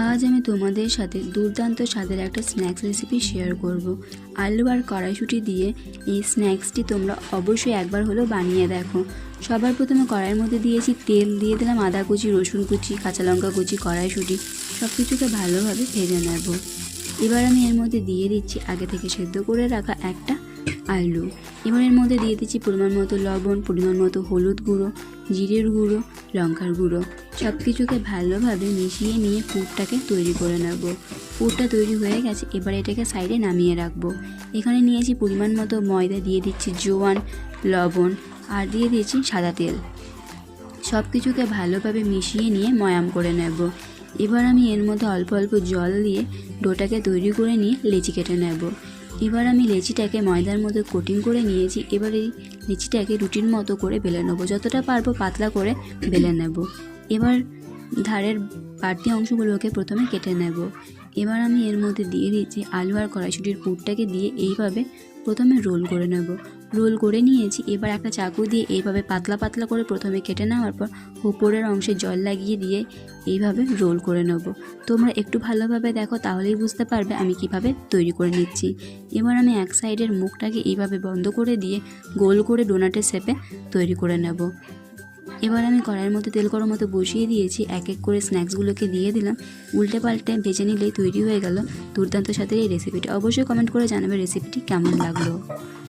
আজ আমি তোমাদের সাথে দুর্দান্ত স্বাদের একটা স্ন্যাক্স রেসিপি শেয়ার করব। আলু আর কড়াইশুঁটি দিয়ে এই স্ন্যাক্সটি তোমরা অবশ্যই একবার হলেও বানিয়ে দেখো। সবার প্রথমে কড়াইয়ের মধ্যে দিয়েছি তেল, দিয়ে দিলাম আদা কুচি, রসুন কুচি, কাঁচা লঙ্কা কুচি, কড়াইশুঁটি সব কিছুকে ভালোভাবে ভেজে নেব। এবার আমি এর মধ্যে দিয়ে দিচ্ছি আগে থেকে সেদ্ধ করে রাখা একটা আলু। এবার এর মধ্যে দিয়ে দিচ্ছি পরিমাণ মতো লবণ, পরিমাণ মতো হলুদ গুঁড়ো, জিরের গুঁড়ো, লঙ্কার গুঁড়ো, সব কিছুকে ভালোভাবে মিশিয়ে নিয়ে পুরটাকে তৈরি করে নেব। পুরটা তৈরি হয়ে গেছে, এবার এটাকে সাইডে নামিয়ে রাখবো। এখানে নিয়েছি পরিমাণ মতো ময়দা, দিয়ে দিচ্ছি জোয়ান, লবণ আর দিয়ে দিচ্ছি সাদা তেল। সব কিছুকে ভালোভাবে মিশিয়ে নিয়ে ময়াম করে নেব। এবার আমি এর মধ্যে অল্প অল্প জল দিয়ে ডোটাকে তৈরি করে নিয়ে লেচি কেটে নেব। এবার আমি লেচিটাকে ময়দার মধ্যে কোটিং করে নিয়েছি। এবার এই লেচিটাকে রুটির মতো করে বেলে নেব, যতটা পারবো পাতলা করে বেলে নেব। এবার ধারের বাড়তি অংশগুলোকে প্রথমে কেটে নেব। এবার আমি এর মধ্যে দিয়ে দিচ্ছি আলু আর কড়াইশুঁটির পুরটাকে দিয়ে এইভাবে প্রথমে রোল করে নেব। রোল করে নিয়েছি, এবার একটা চাকু দিয়ে এইভাবে পাতলা পাতলা করে প্রথমে কেটে নেওয়ার পর উপরের অংশে জল লাগিয়ে দিয়ে এইভাবে রোল করে নেব। তোমরা একটু ভালোভাবে দেখো, তাহলেই বুঝতে পারবে আমি কিভাবে তৈরি করে নিচ্ছি। এবার আমি এক সাইডের মুখটাকে এইভাবে বন্ধ করে দিয়ে গোল করে ডোনাটের শেপে তৈরি করে নেব। এবার আমি কড়াইয়ের মধ্যে তেল গরম মতো বসিয়ে দিয়েছি, এক এক করে স্ন্যাক্সগুলোকে দিয়ে দিলাম। উল্টে পাল্টে ভেজে নিলেই তৈরি হয়ে গেল দুর্দান্ত স্বাদের এই রেসিপিটা। অবশ্যই কমেন্ট করে জানাবে রেসিপিটি কেমন লাগলো।